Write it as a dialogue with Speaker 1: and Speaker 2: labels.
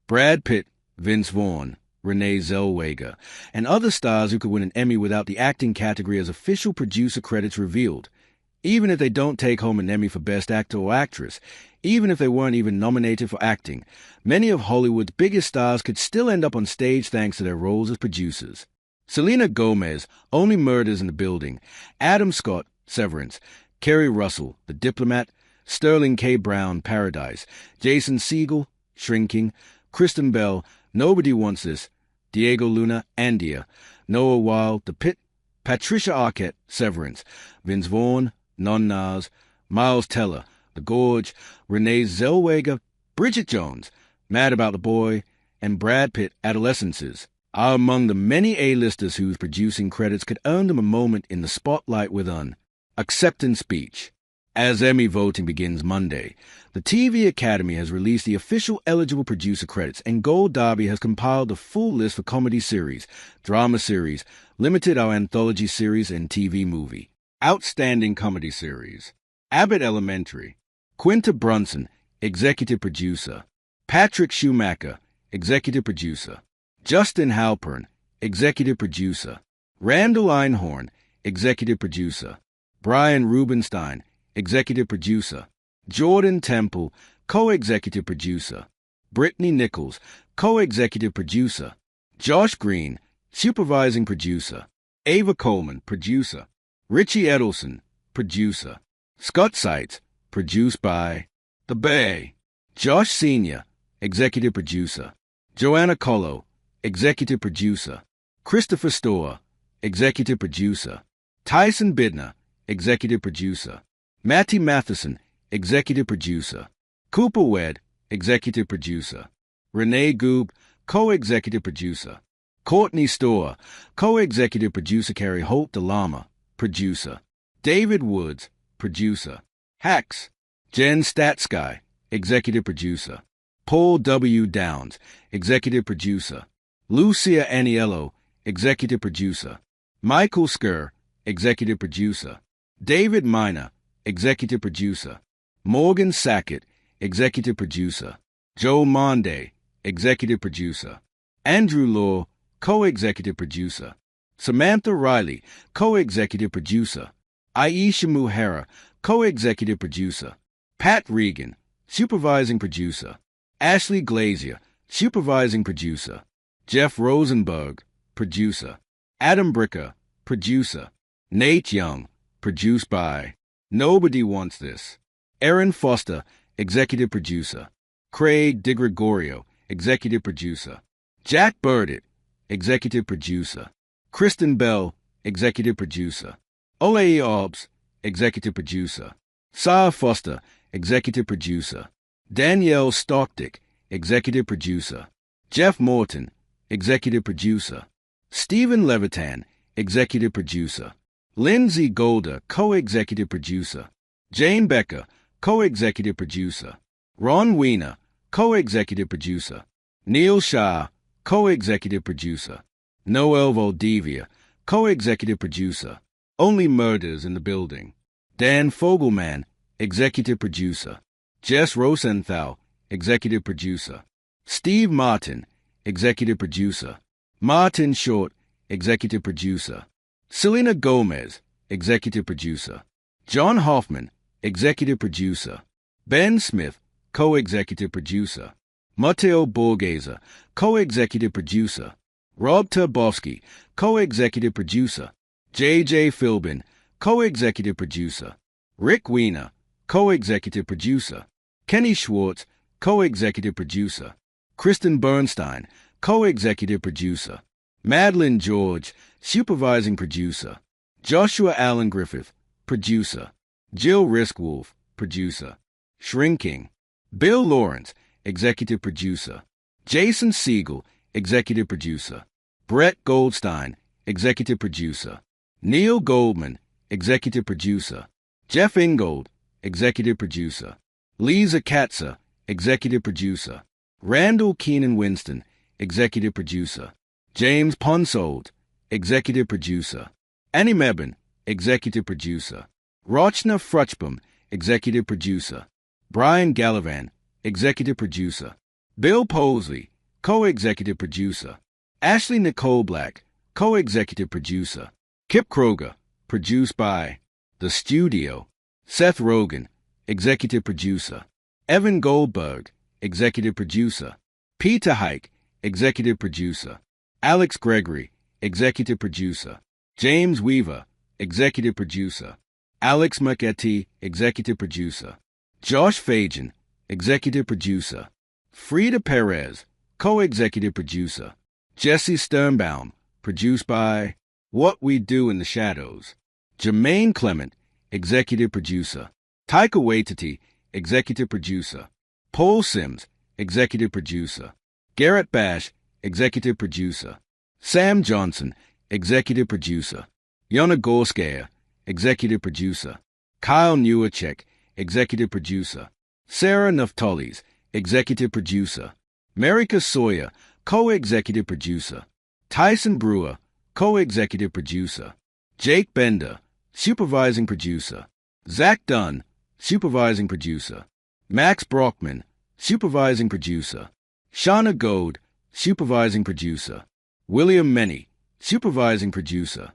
Speaker 1: Brad Pitt, Vince Vaughn, Renée Zellweger, and other stars who could win an Emmy without the acting category as official producer credits revealed. Even if they don't take home an Emmy for Best Actor or Actress, even if they weren't even nominated for acting, many of Hollywood's biggest stars could still end up on stage thanks to their roles as producers. Selena Gomez, Only Murders in the Building, Adam Scott, Severance, Kerry Russell, The Diplomat, Sterling K. Brown, Paradise, Jason Segel, Shrinking, Kristen Bell, Nobody Wants This, Diego Luna, Andia, Noah Weil, The Pitt, Patricia Arquette, Severance, Vince Vaughn, Non-Nas, Miles Teller, The Gorge, Renée Zellweger, Bridget Jones, Mad About the Boy, and Brad Pitt, Adolescences, are among the many A-listers whose producing credits could earn them a moment in the spotlight with an acceptance speech. As Emmy voting begins Monday, the TV Academy has released the official eligible producer credits, and Gold Derby has compiled the full list for comedy series, drama series, limited or anthology series, and TV movie. Outstanding Comedy Series: Abbott Elementary, Quinta Brunson, Executive Producer, Patrick Schumacher, Executive Producer, Justin Halpern, Executive Producer, Randall Einhorn, Executive Producer, Brian Rubenstein, Executive Producer, Jordan Temple, Co-Executive Producer, Brittany Nichols, Co-Executive Producer, Josh Green, Supervising Producer, Ava Coleman, Producer, Richie Edelson, Producer, Scott Seitz, Produced by The Bay, Josh Sr., Executive Producer, Joanna Colo, Executive Producer, Christopher Storer, Executive Producer, Tyson Bidner, Executive Producer, Matty Matheson, Executive Producer, Cooper Wedd, Executive Producer, Renee Goob, Co-Executive Producer, Courtney Storer, Co-Executive Producer, Carrie Holt DeLama, Producer, David Woods, Producer, Hacks, Jen Statsky, Executive Producer, Paul W. Downs, Executive Producer, Lucia Aniello, Executive Producer, Michael Skur, Executive Producer, David Miner, Executive Producer, Morgan Sackett, Executive Producer, Joe Monday, Executive Producer, Andrew Law, Co-Executive Producer, Samantha Riley, Co-Executive Producer, Aisha Muhera, Co-Executive Producer, Pat Regan, Supervising Producer, Ashley Glazier, Supervising Producer, Jeff Rosenberg, Producer, Adam Bricker, Producer, Nate Young, Produced by Nobody Wants This, Aaron Foster, Executive Producer, Craig DiGregorio, Executive Producer, Jack Burdett, Executive Producer, Kristen Bell, Executive Producer, Ole Obbs, Executive Producer, Sarah Foster, Executive Producer, Danielle Stockdick, Executive Producer, Jeff Morton, Executive Producer, Stephen Levitan, Executive Producer, Lindsay Golder, Co-Executive Producer, Jane Becker, Co-Executive Producer, Ron Weiner, Co-Executive Producer, Neil Shah, Co-Executive Producer, Noel Valdivia, Co-Executive Producer, Only Murders in the Building, Dan Fogelman, Executive Producer, Jess Rosenthal, Executive Producer, Steve Martin, Executive Producer, Martin Short, Executive Producer, Selena Gomez, Executive Producer, John Hoffman, Executive Producer, Ben Smith, Co-Executive Producer, Matteo Borghese, Co-Executive Producer, Rob Turbowski, Co-Executive Producer, J.J. Philbin, Co-Executive Producer, Rick Weiner, Co-Executive Producer, Kenny Schwartz, Co-Executive Producer, Kristen Bernstein, Co-Executive Producer, Madeline George, Supervising Producer, Joshua Allen Griffith, Producer, Jill Riskwolf, Producer, Shrinking, Bill Lawrence, Executive Producer, Jason Segel, Executive Producer, Brett Goldstein, Executive Producer, Neil Goldman, Executive Producer, Jeff Ingold, Executive Producer, Lisa Katzer, Executive Producer, Randall Keenan Winston, Executive Producer, James Ponsold, Executive Producer, Annie Mebane, Executive Producer, Rochna Frutchbaum, Executive Producer, Brian Gallivan, Executive Producer, Bill Posley, co-executive producer. Ashley Nicole Black, co-executive producer. Kip Kroger, produced by The Studio. Seth Rogen, executive producer. Evan Goldberg, executive producer. Peter Hike, executive producer. Alex Gregory, executive producer. James Weaver, executive producer. Alex McEtee, executive producer. Josh Fajan, executive producer. Frida Perez, co-executive producer. Jesse Sternbaum, produced by What We Do in the Shadows. Jermaine Clement, executive producer. Taika Waititi, executive producer. Paul Sims, executive producer. Garrett Bash, executive producer. Sam Johnson, executive producer. Yona Gorskaya, executive producer. Kyle Newacek, executive producer. Sarah Naftalis, executive producer. Marika Sawyer, co-executive producer. Tyson Brewer, co-executive producer. Jake Bender, supervising producer. Zach Dunn, supervising producer. Max Brockman, supervising producer. Shauna Gold, supervising producer. William Menny, supervising producer.